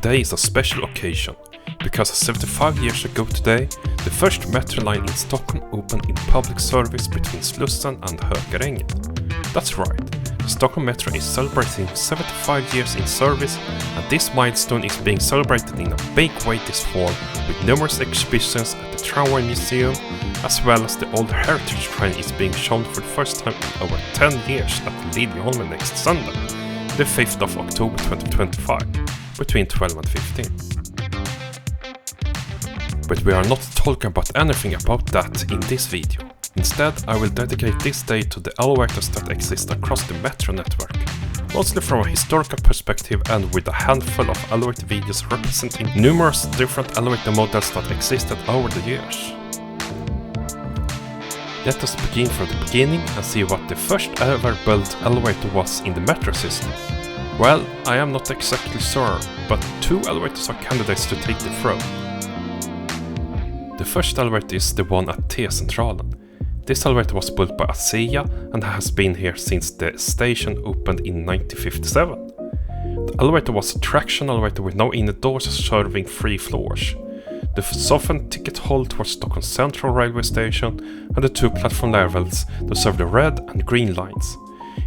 today is a special occasion, because 75 years ago today, the first metro line in Stockholm opened in public service between Slussen and Hökarängen. That's right, the Stockholm Metro is celebrating 75 years in service, and this milestone is being celebrated in a big way this fall with numerous exhibitions at the Tramway Museum, as well as the old heritage train is being shown for the first time in over 10 years at Liljeholmen next Sunday, the 5th of October 2025, between 12 and 15. But we are not talking about anything about that in this video. Instead, I will dedicate this day to the elevators that exist across the metro network, mostly from a historical perspective and with a handful of elevator videos representing numerous different elevator models that existed over the years. Let us begin from the beginning and see what the first ever built elevator was in the metro system. Well, I am not exactly sure, but 2 elevators are candidates to take the throne. The first elevator is the one at T-centralen. This elevator was built by ASEA and has been here since the station opened in 1957. The elevator was a traction elevator with no inner doors serving 3 floors. The softened ticket hall towards Stockholm Central railway station and the 2 platform levels that serve the red and green lines.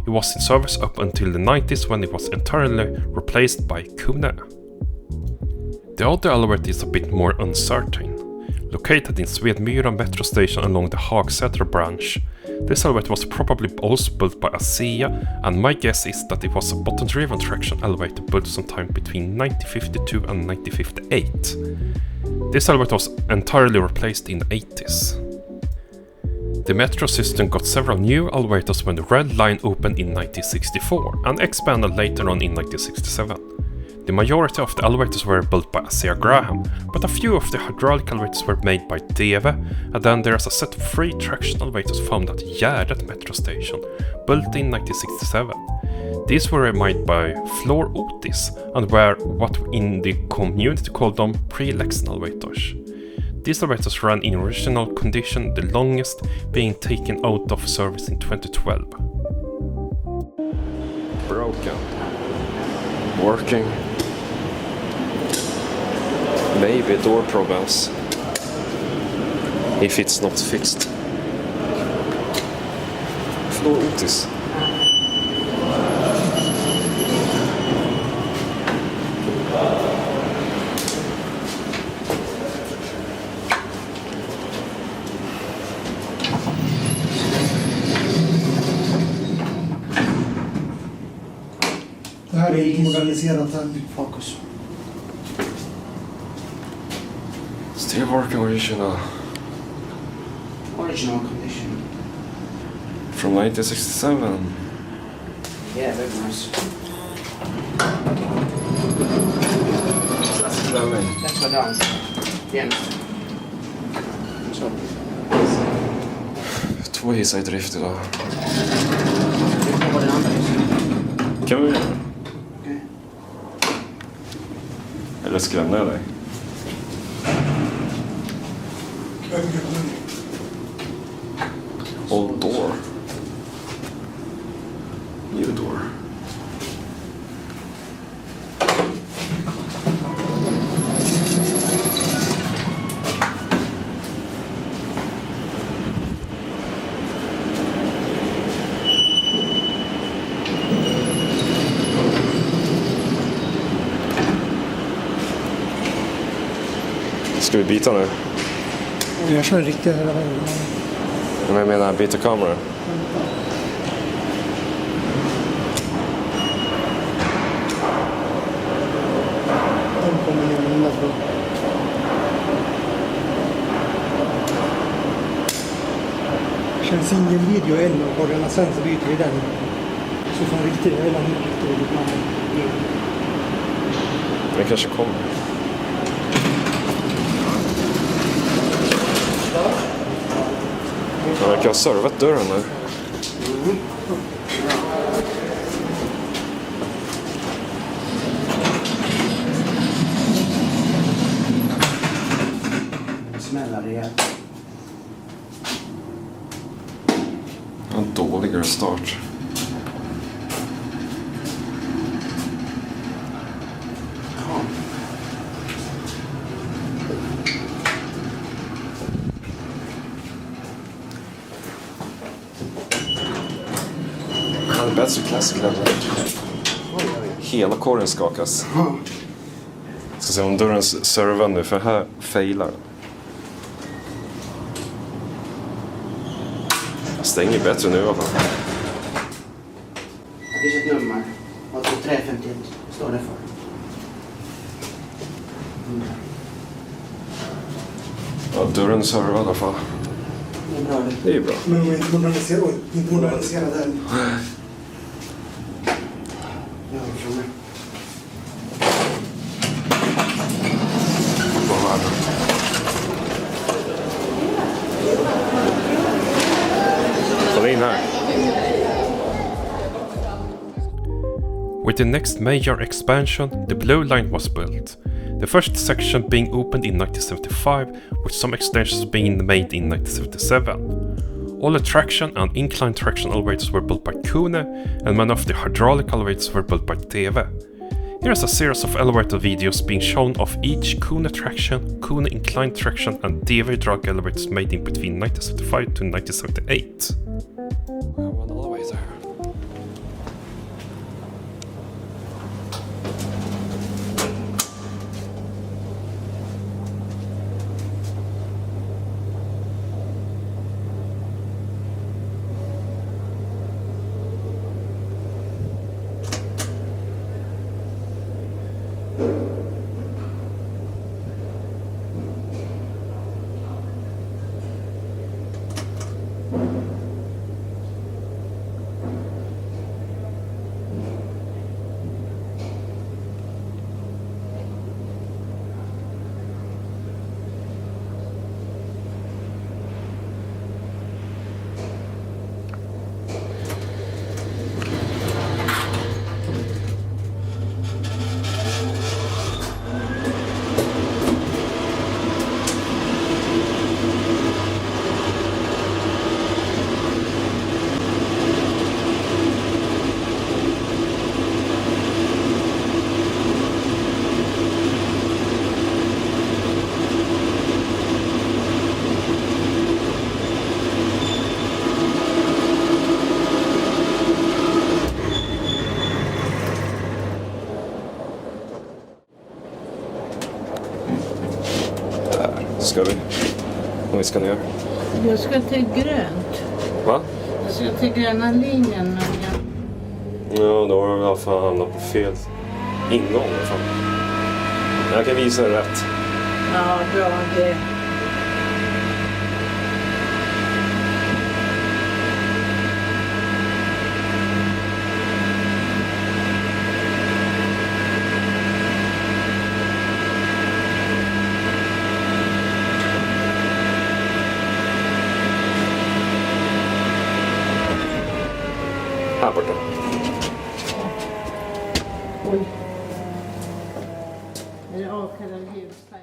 It was in service up until the 90s when it was entirely replaced by KONE. The other elevator is a bit more uncertain. Located in Svedmyra Metro Station along the Hagsätra branch, this elevator was probably also built by ASEA, and my guess is that it was a bottom-driven traction elevator built sometime between 1952 and 1958. This elevator was entirely replaced in the 80s. The metro system got several new elevators when the Red Line opened in 1964 and expanded later on in 1967. The majority of the elevators were built by ASEA Graham, but a few of the hydraulic elevators were made by Deve, and then there is a set of 3 traction elevators found at Gärdet Metro Station, built in 1967. These were made by Flohr-Otis and were what in the community called them pre-Lexan elevators. These elevators ran in original condition, the longest being taken out of service in 2012. Broken. Working. Maybe door problems. If it's not fixed. Flohr-Otis. Det här är moderniserat fokus. Still working original. Original condition. From 1967. Yeah, very nice. That's what done. Yeah. Så. 2 hissar i drift idag. Det var den andra hissen. Kan vi göra? Okej. Eller skrämmer jag dig? Old door. New door. Ska vi byta nu? Jag kör riktigt hela vägen. Men jag menar byta kamera. De kommer ner med mina två. Känns ingen video än och borgarna sen så byter vi den. Så får riktigt hela nytt. Den kanske kommer. Jag verkar ha servat dörren nu. Smäller det. En dåligare start. Ja. Han är bättre classic level. Hela korgen skakas. Ska se om dörren servar nu, för här failar. Jag stänger bättre nu i alla fall. Det finns ett nummer. 351 står det för. Ja, dörren servar i alla fall. Det är bra det. Det är ju bra. Men om inte modernisera den. Ja, från mig. Kolla in här. With the next major expansion, the Blue Line was built. The first section being opened in 1975, with some extensions being made in 1977. All the traction and incline traction elevators were built by KONE, and many of the hydraulic elevators were built by Deve. Here is a series of elevator videos being shown of each KONE traction, KONE incline traction and Deve drag elevators made in between 1975 to 1978. We have one elevator here. Ska vi? Vad ska ni göra? Jag ska till grönt. Va? Jag ska till gröna linjen. Ja, då har vi i alla fall hamnat på fel ingång i alla fall. Jag kan visa det rätt. Ja, bra det. Här borta. Oj. Är det avkallad ljusfärg?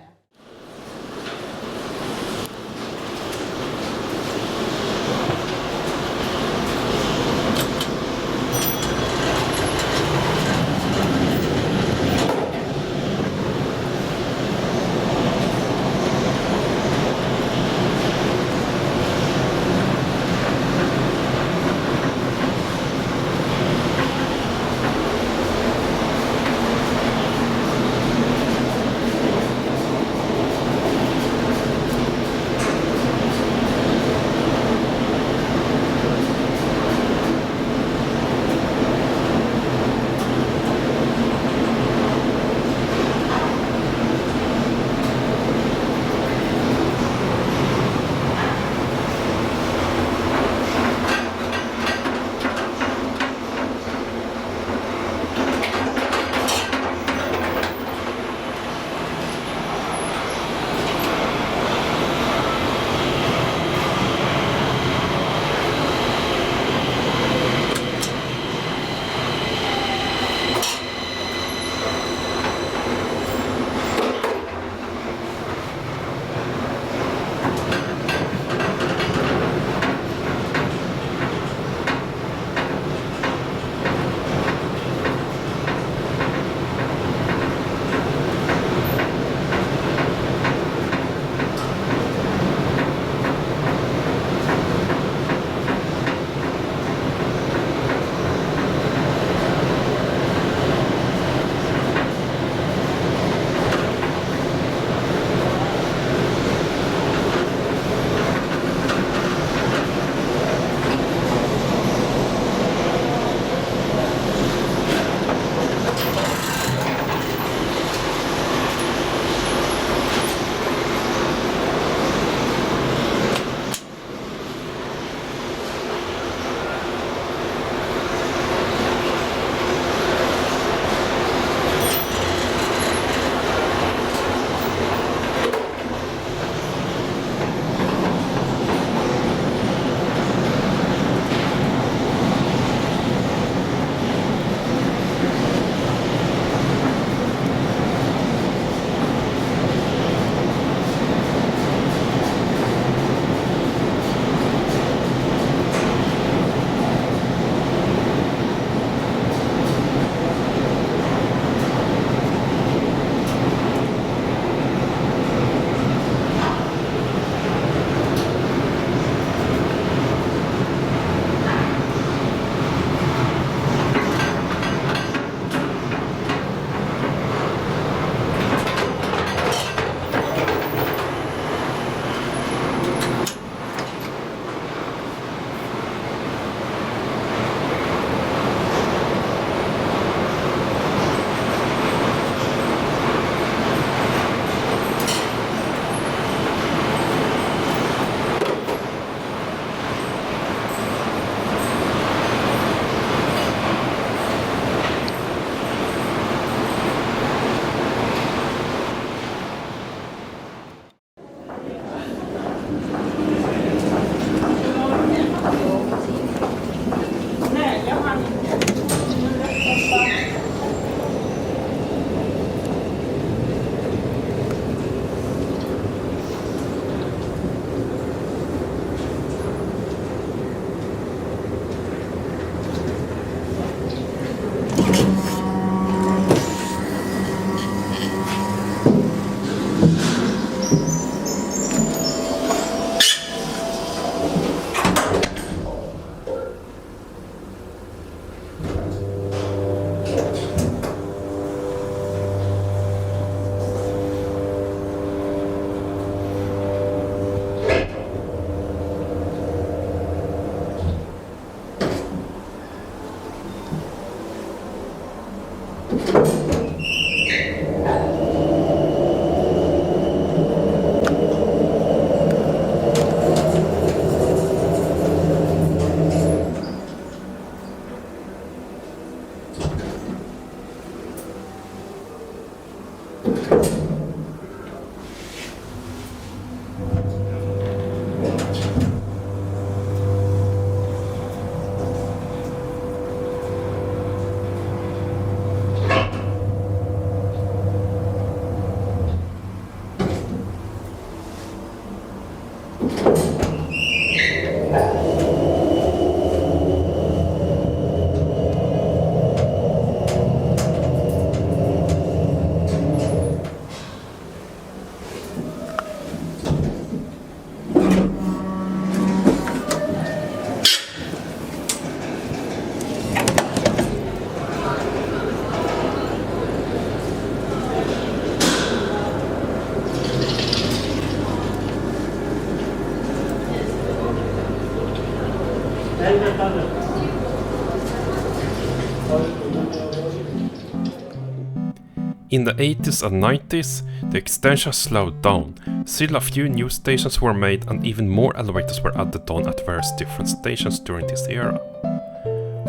In the 80s and 90s, the extension slowed down. Still a few new stations were made and even more elevators were added on at various different stations during this era.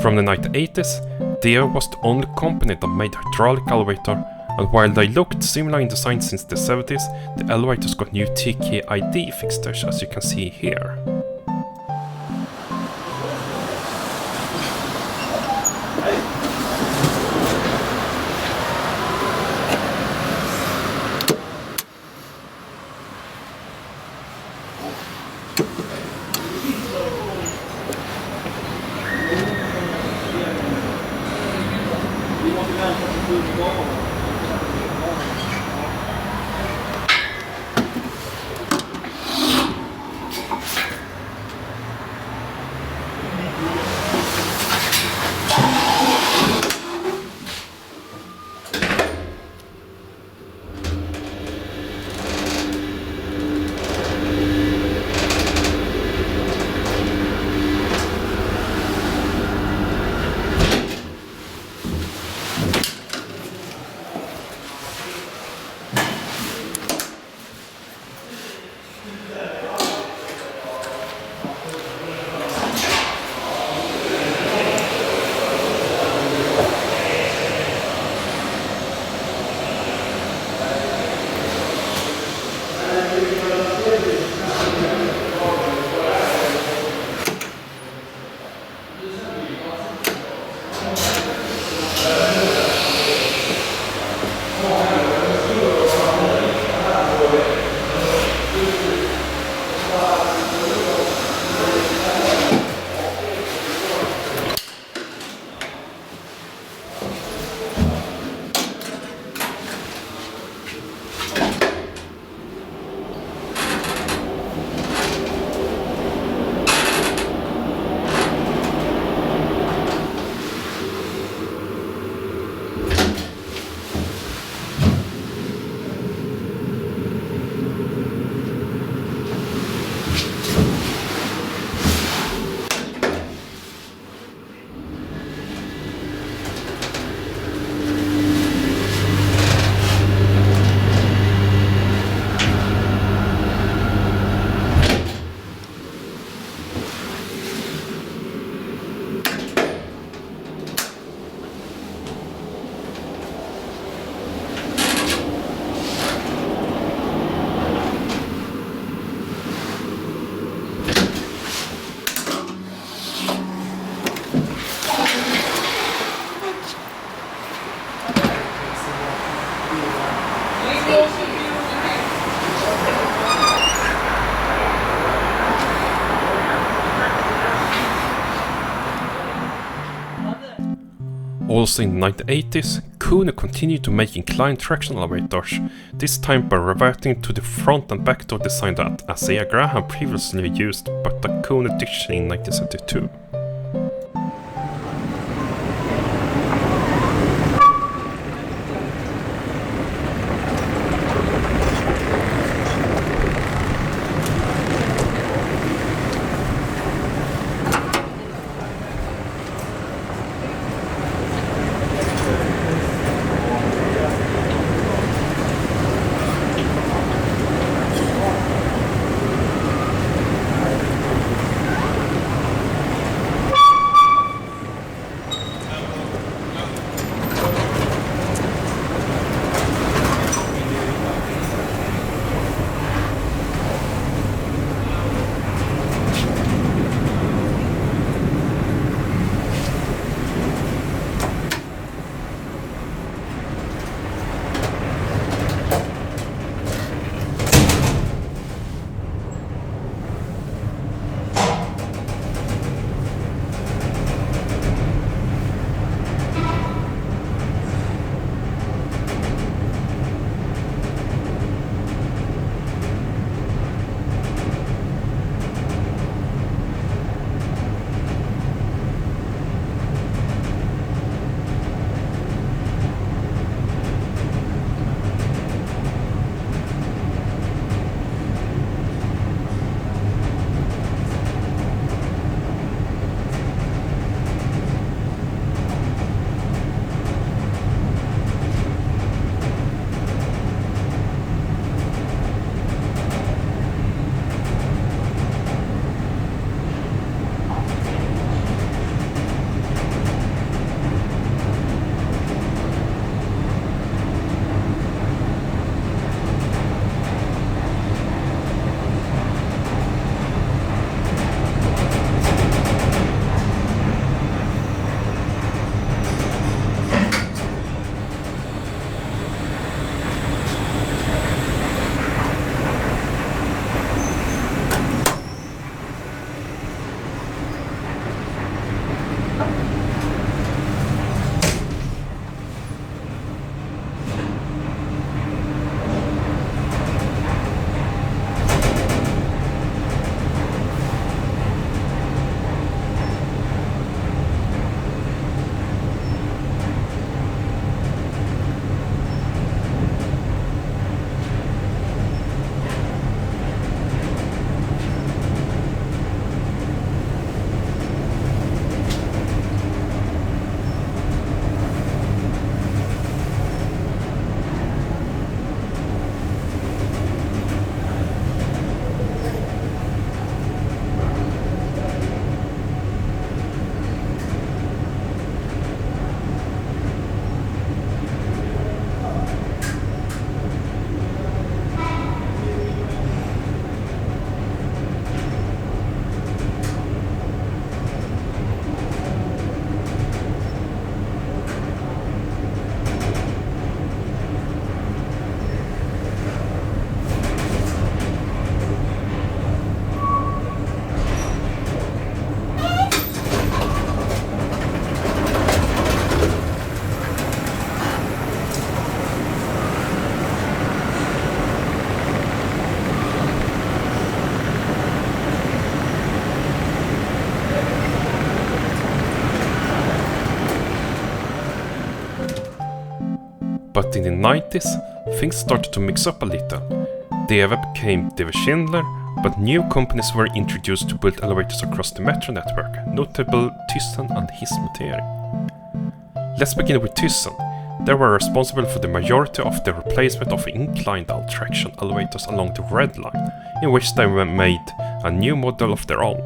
From the 1980s, Deve was the only company that made hydraulic elevator, and while they looked similar in design since the 70s, the elevators got new TKID fixtures as you can see here. Also in the 1980s, KONE continued to make inclined traction elevators, this time by reverting to the front and back door design that Asea Graham previously used, but the KONE ditched in 1972. but in the 90s, things started to mix up a little. Deve became Deve Schindler, but new companies were introduced to build elevators across the metro network, notable Thyssen and Hissmontering. Let's begin with Thyssen. They were responsible for the majority of the replacement of inclined traction elevators along the Red Line, in which they made a new model of their own.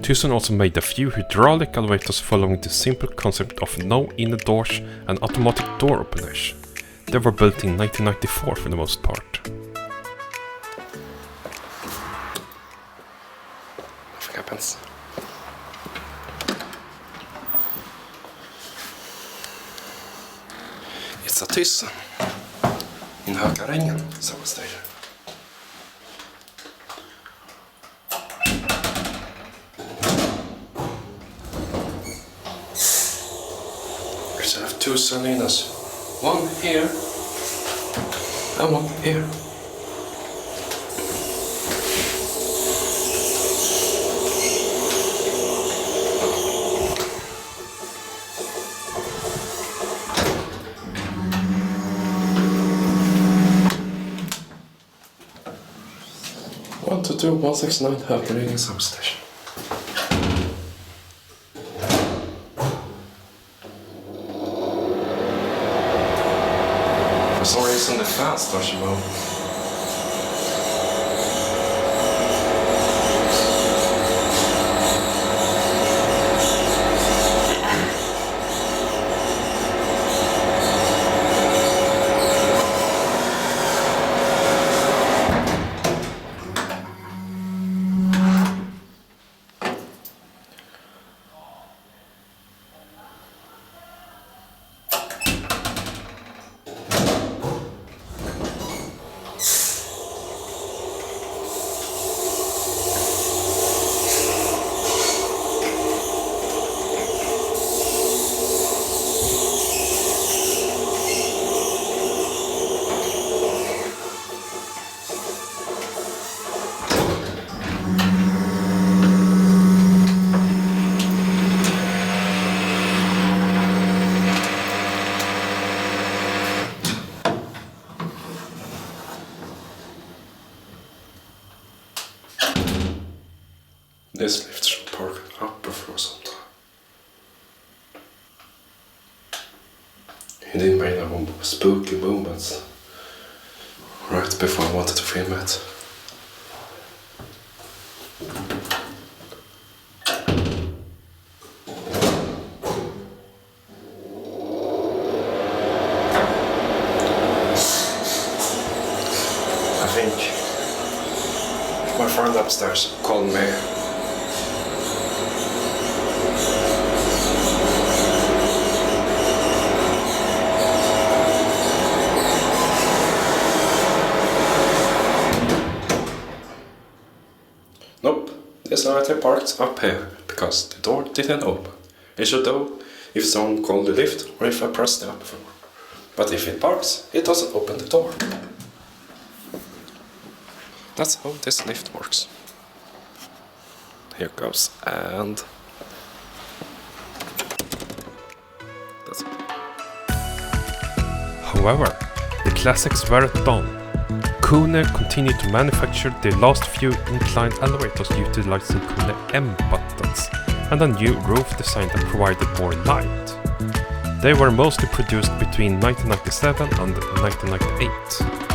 Thyssen also made a few hydraulic elevators following the simple concept of no inner doors and automatic door openers. They were built in 1994 for the most part. Nothing happens. It's a Thyssen in Hökarängen subway station. I have two cylinders, one here and one here. One, 2, 2, 169 Hökarängen substation. For some reason the fan starts to move. He did made a spooky moments right before I wanted to film it. I think my friend upstairs called me. Nope, this elevator parked up here because the door didn't open. It should do if someone called the lift or if I press the up floor. But if it parks, it doesn't open the door. That's how this lift works. Here goes, and that's it. However, the classics weren't done. KONE continued to manufacture the last few inclined elevators utilizing KONE M buttons and a new roof design that provided more light. They were mostly produced between 1997 and 1998.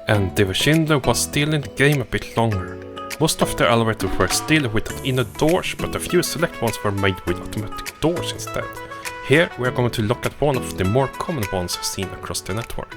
And Deve Schindler was still in the game a bit longer. Most of the elevators were still without inner doors, but a few select ones were made with automatic doors instead. Here we are going to look at one of the more common ones seen across the network.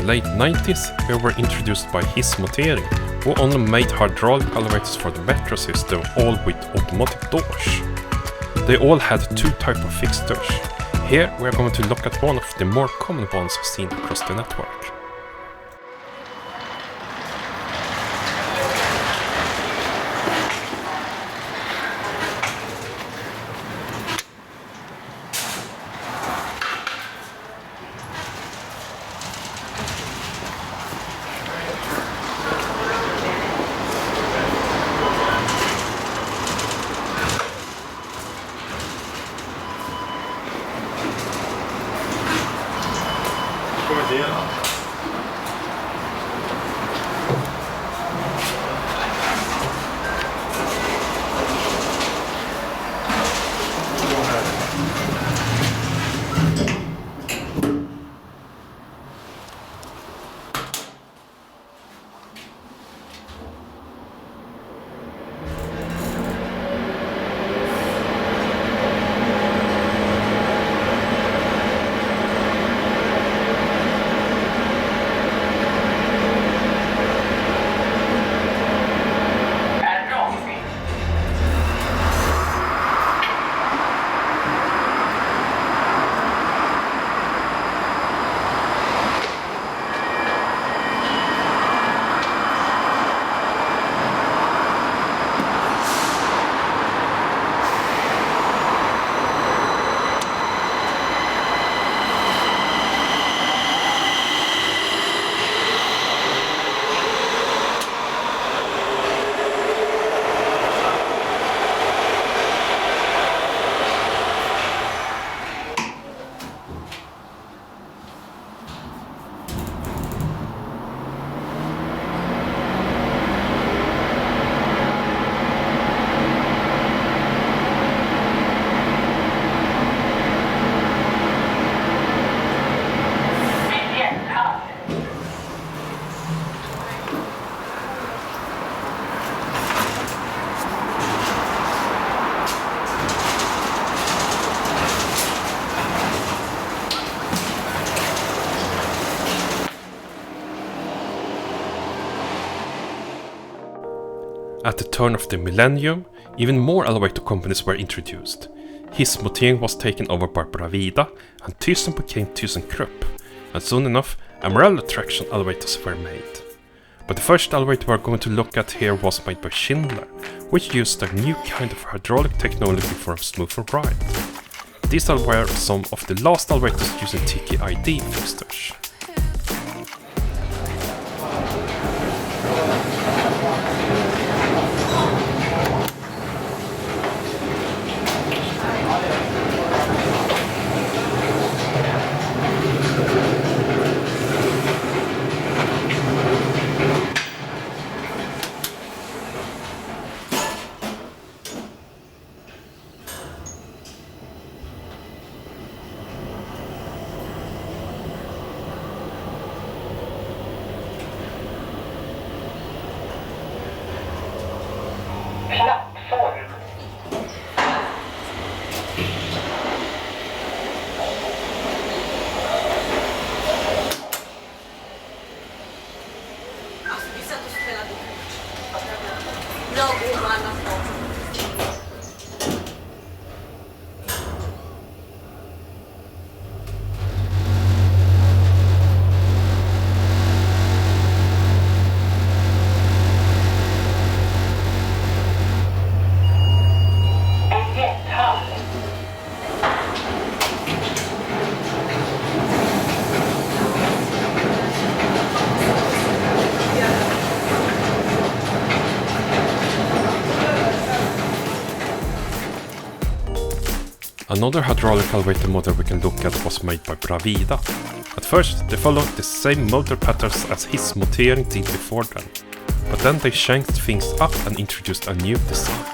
late 90s, we were introduced by Hissmontering, who only made hydraulic elevators for the metro system, all with automatic doors. They all had two types of fixtures. Here we are going to look at one of the more common ones seen across the network. At the turn of the millennium, even more elevator companies were introduced. Hissmontering was taken over by Bravida, and Thyssen became ThyssenKrupp, and soon enough, MRL-Traction elevators were made. But the first elevator we're going to look at here was made by Schindler, which used a new kind of hydraulic technology for a smoother ride. These were some of the last elevators using TKID fixtures. Another hydraulic elevator model we can look at was made by Bravida. At first, they followed the same motor patterns as Hissmontering did before them, but then they changed things up and introduced a new design.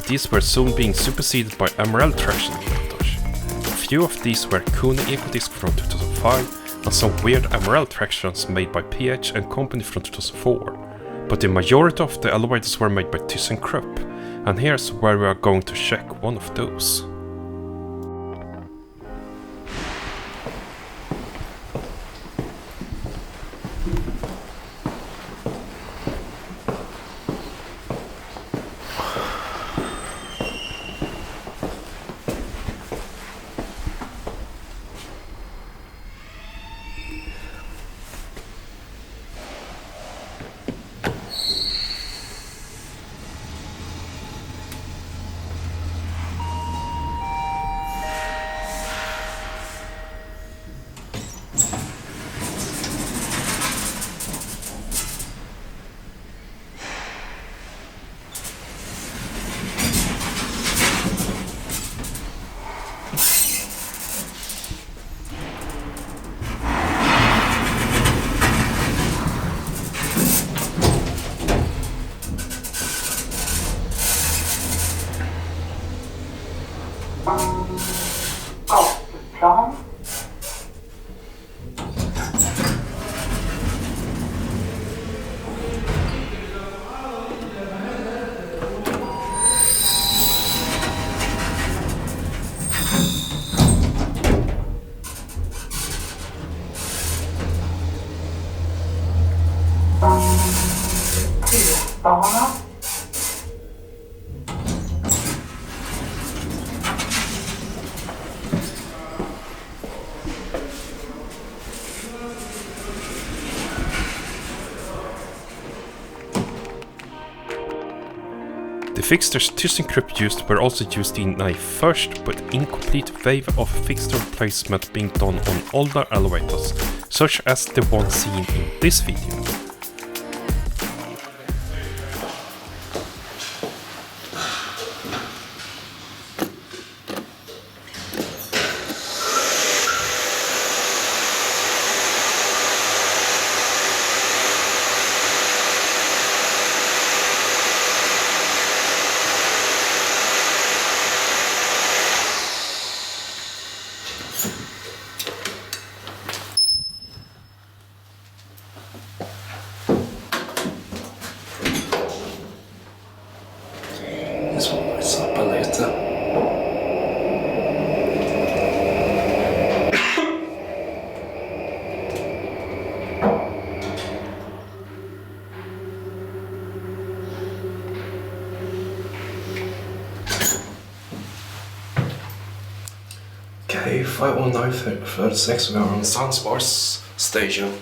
but these were soon being superseded by MRL-Traction elevators. A few of these were KONE EcoDisc from 2005 and some weird MRL-Tractions made by PH and Company from 2004, but the majority of the elevators were made by ThyssenKrupp, and here's where we are going to check one of those. Plan. Bana. The fixtures ThyssenKrupp used were also used in a first but incomplete wave of fixture replacement being done on older elevators, such as the one seen in this video. Okay, 50936, we are on Sandsborg station.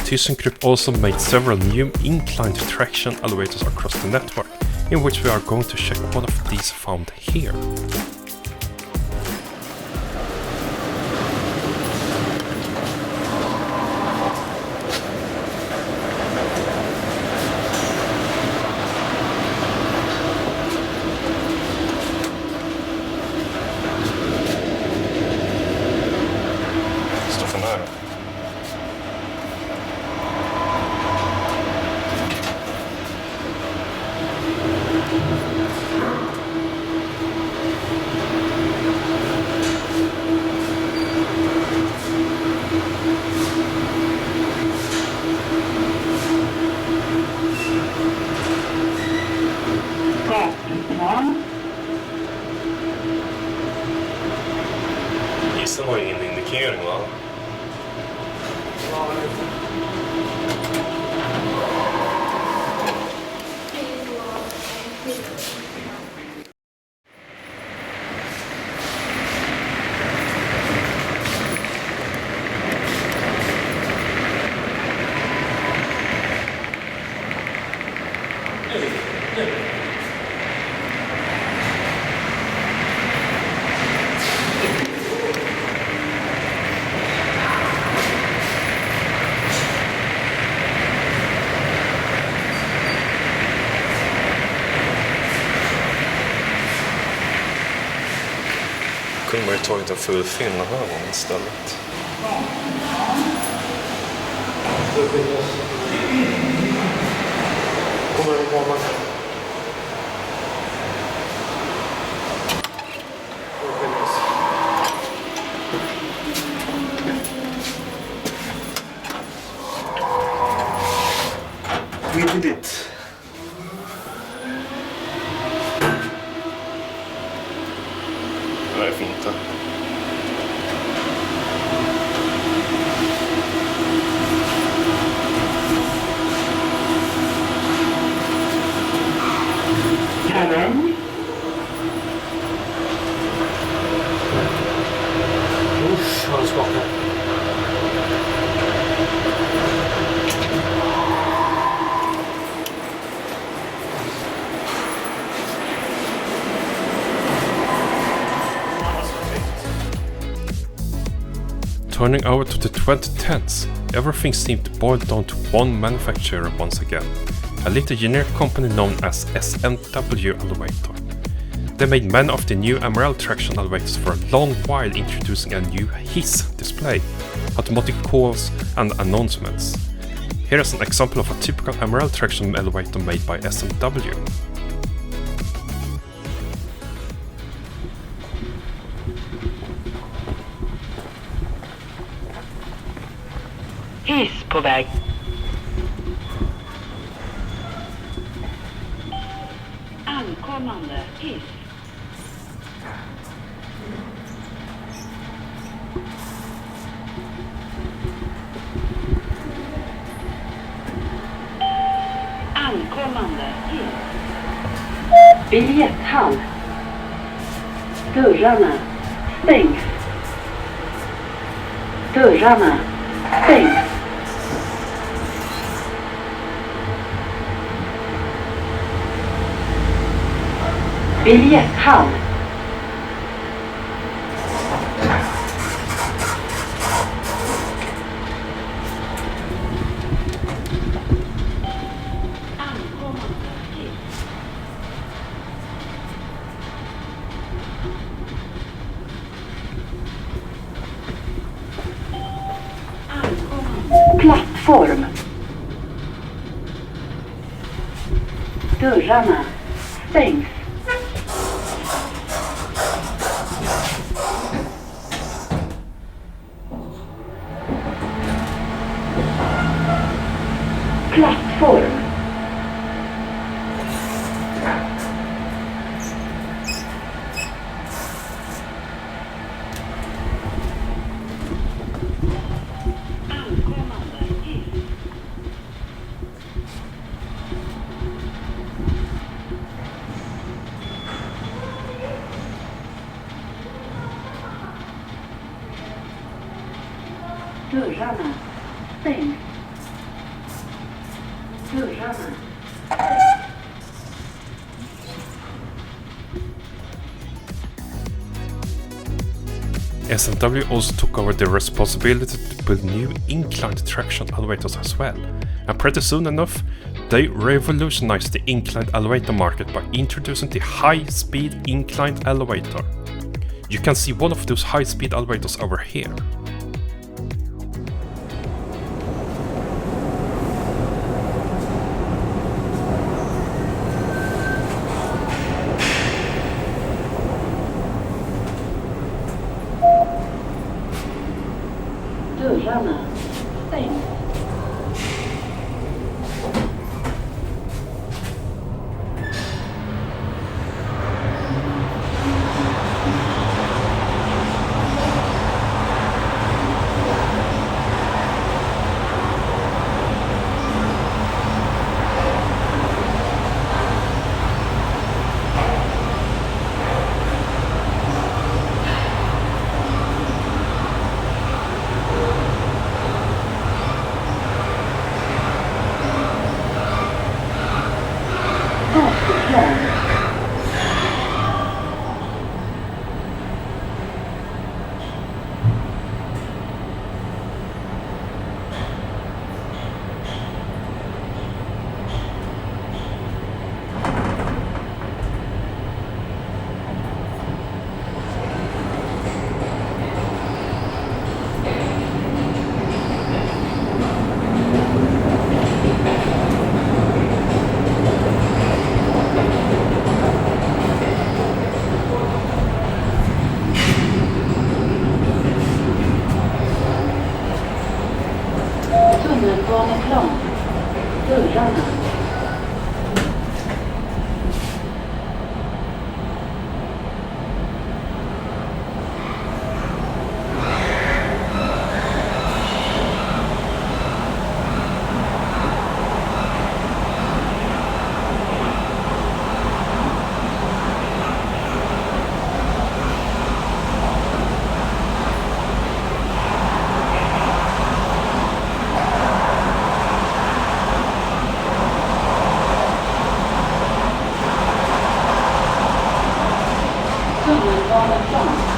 ThyssenKrupp also made several new inclined traction elevators across the network, in which we are going to check one of these found here. Hissen har ingen indikering, va? kunde man ju tagit en full fin här istället. Kommer det vara we did it. Det är fint det. Usch, vad det skakar. Turning over to the 2010s, everything seemed to boil down to one manufacturer once again, a little generic company known as SMW Elevator. They made many of the new MRL-Traction elevators for a long while, introducing a new hiss display, automatic calls and announcements. Here is an example of a typical MRL-Traction elevator made by SMW. Hiss på väg. Ankommande hiss. Ankommande hiss. Biljetthall. Dörrarna stängs. Dörrarna stängs. Biljetthall. Plattform. Dörrarna stängs. Plattform. Dörrarna stängs. Dörrarna. SMW also took over the responsibility to build new inclined traction elevators as well, and pretty soon enough, they revolutionized the inclined elevator market by introducing the high-speed inclined elevator. You can see one of those high-speed elevators over here. Dörrarna stängs. Telefonplan.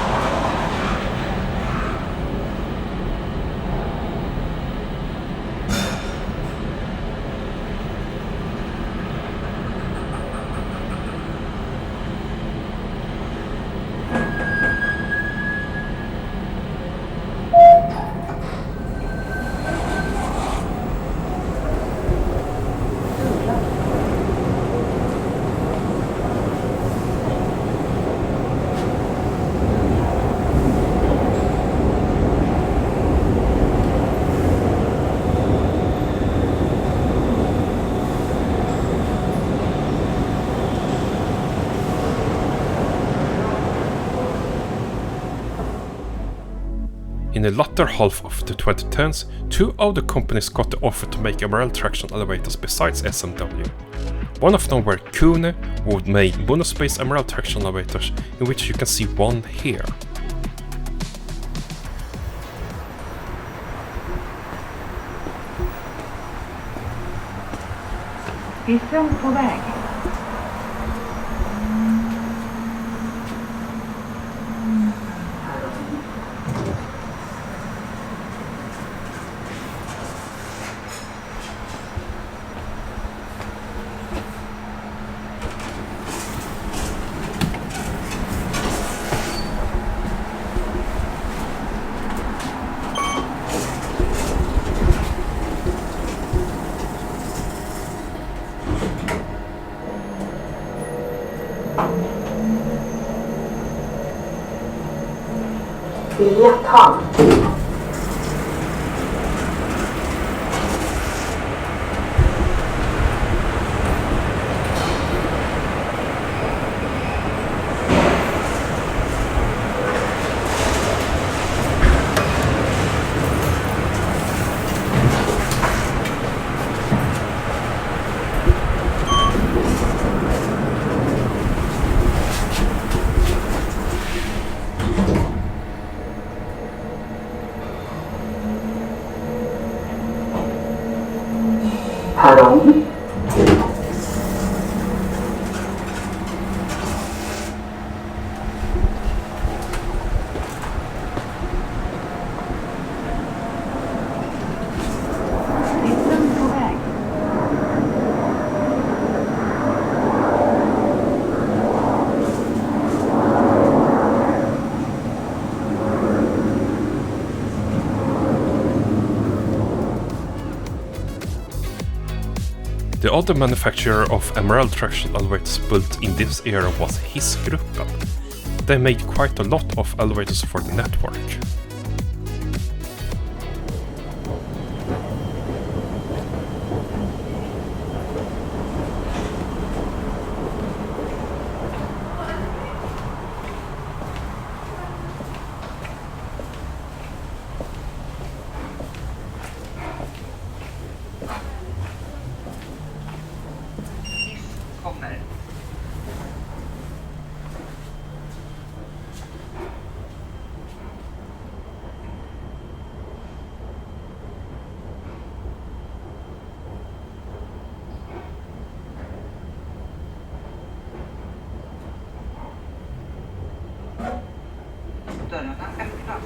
In the latter half of the 2010s, two other companies got the offer to make MRL-Traction elevators besides SMW. One of them were KONE, who made monospace MRL-Traction elevators, in which you can see one here. Thyssen på väg. Biljetthall. Perrong. The other manufacturer of MRL-Traction elevators built in this era was Hissmontering. They made quite a lot of elevators for the network. Dörrarna öppnas.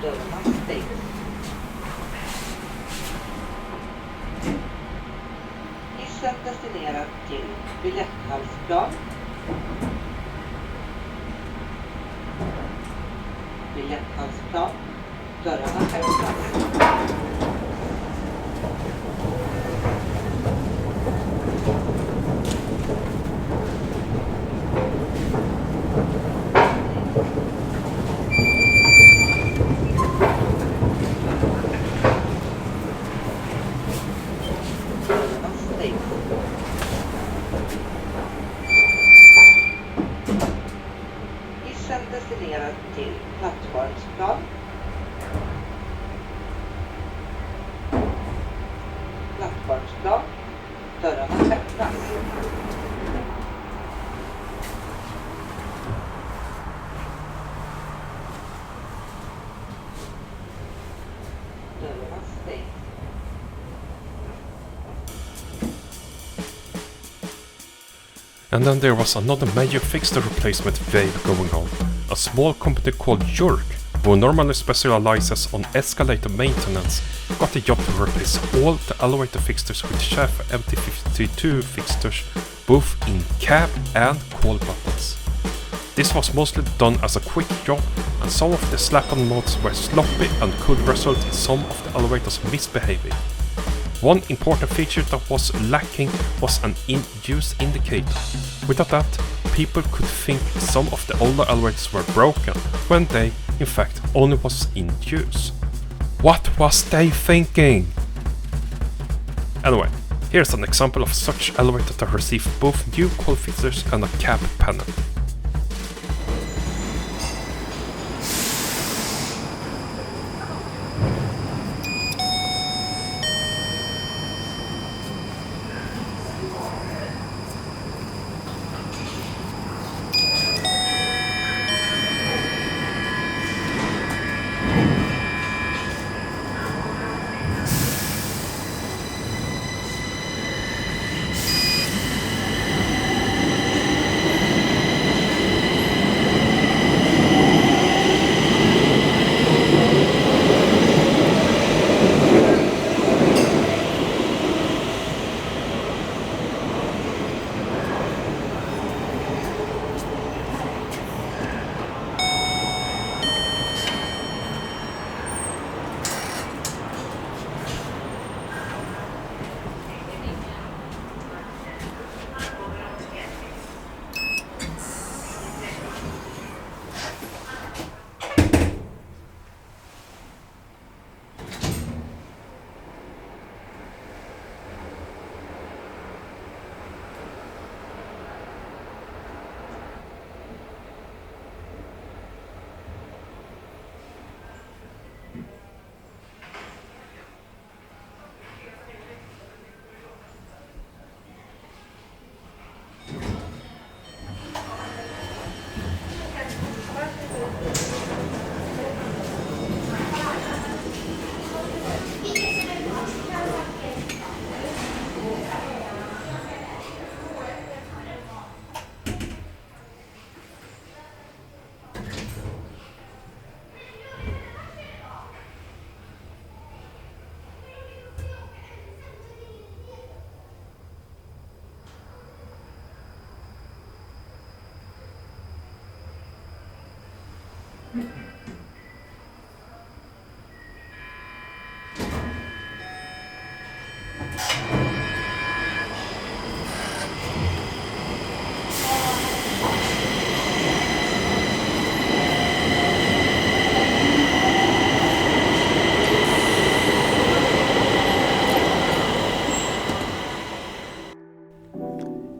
Dörrarna stängs. Hissen destinerad till biljetthallsplan. Biljetthallsplan. Dörrarna öppnas. Hissen destinerad till plattformsplan. Plattformsplan. Dörrarna öppnas. Dörrarna stängs. And then there was another major fixture replacement wave going on. A small company called York, who normally specializes on escalator maintenance, got the job to replace all the elevator fixtures with Chef MT52 fixtures, both in cab and call buttons. This was mostly done as a quick job, and some of the slap-on modes were sloppy and could result in some of the elevators misbehaving. One important feature that was lacking was an in-use indicator. Without that, people could think some of the older elevators were broken, when they, in fact, only was in use. What was they thinking? Anyway, here's an example of such elevator that received both new call features and a cab panel.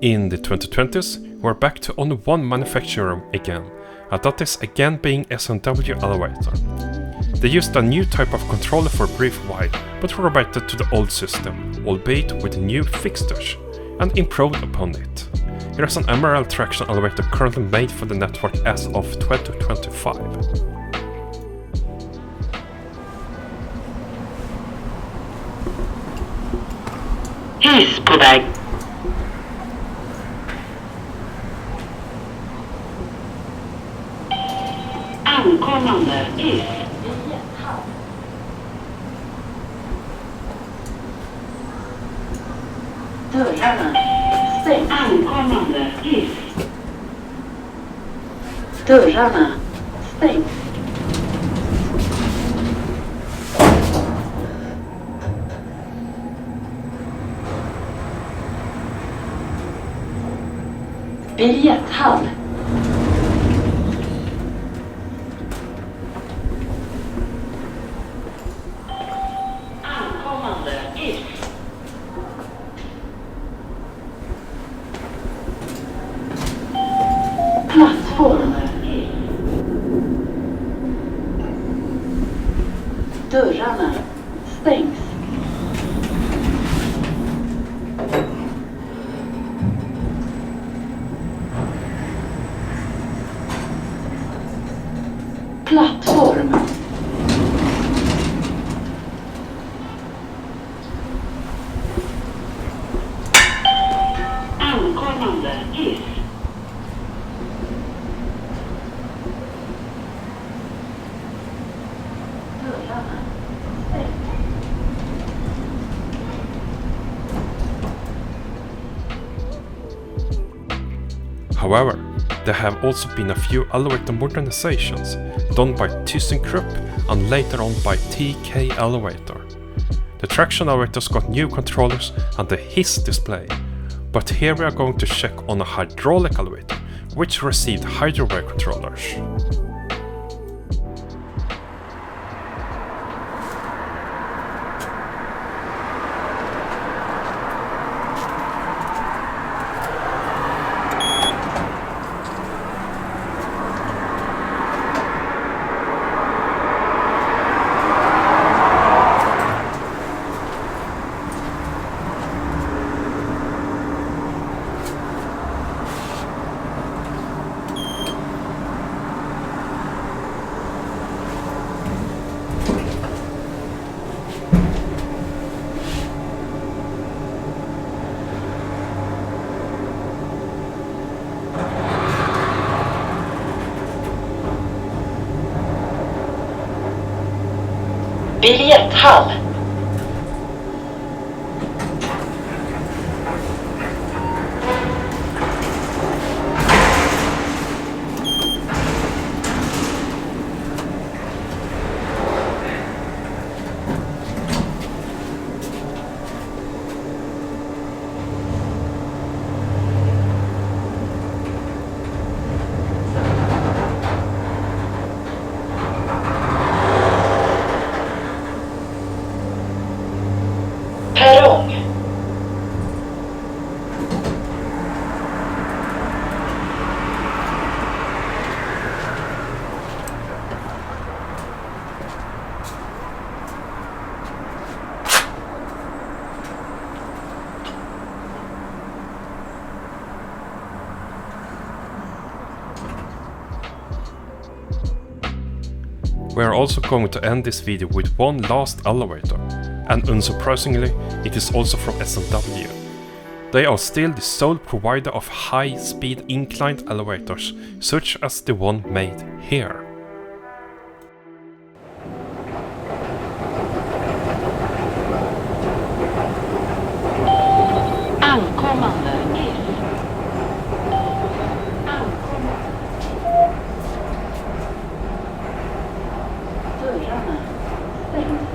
In the 2020s, we're back to only one manufacturer again, and that is again being S&W Elevator. They used a new type of controller for a brief while, but reverted to the old system, albeit with new fixtures, and improved upon it. Here's an MRL-Traction elevator currently made for the network as of 2025. Hiss på väg. Ankommande hiss. Dörrarna stäng. Ankommande hiss. Dörrarna stängs. Biljetthall. Ankommande hiss. Plattform. Dörrarna stängs. Plattform. Ankommande hiss. However, there have also been a few elevator modernizations done by ThyssenKrupp and later on by TK Elevator. The traction elevators got new controllers and the hiss display, but here we are going to check on a hydraulic elevator, which received hydroware controllers. Biljetthall. Perrong. We are also going to end this video with one last elevator, and unsurprisingly, it is also from S&W. They are still the sole provider of high-speed inclined elevators, such as the one made here. Ankommande hiss. Dörrarna stängs.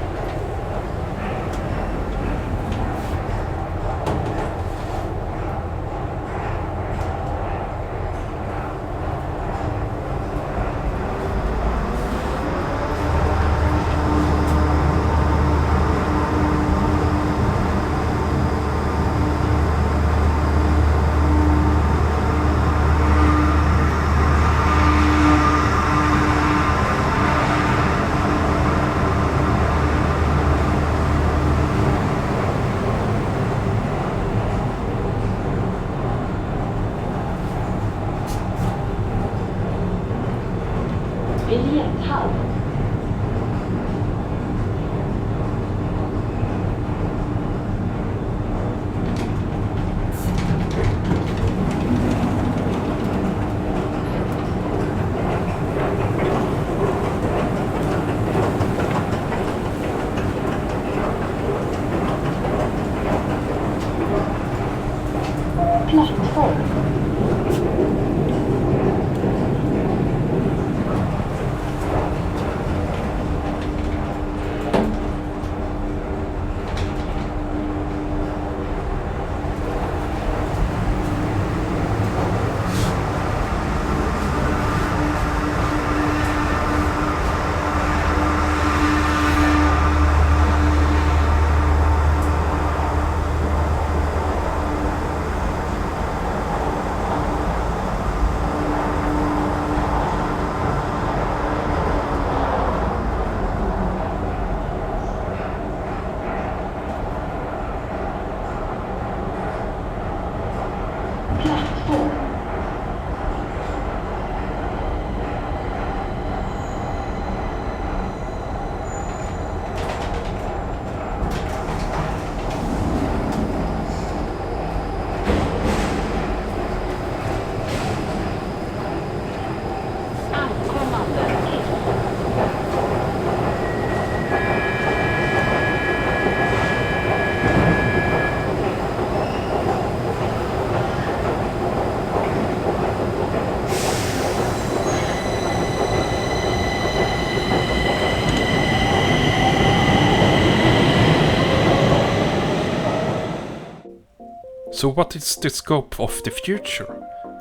So what is the scope of the future?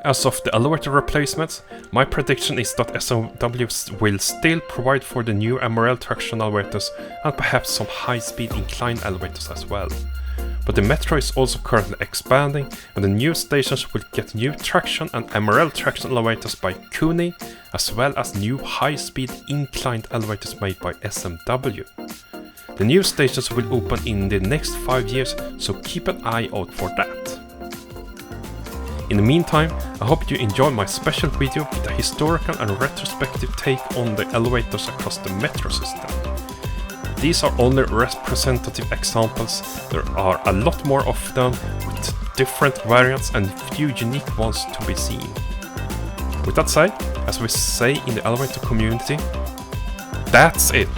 As of the elevator replacements, my prediction is that SMWs will still provide for the new MRL-Traction elevators and perhaps some high-speed incline elevators as well. But the metro is also currently expanding, and the new stations will get new traction and MRL-Traction elevators by KONE, as well as new high-speed inclined elevators made by SMW. The new stations will open in the next 5 years, so keep an eye out for that. In the meantime, I hope you enjoyed my special video with a historical and retrospective take on the elevators across the metro system. These are only representative examples, there are a lot more of them with different variants and few unique ones to be seen. With that said, as we say in the elevator community, that's it!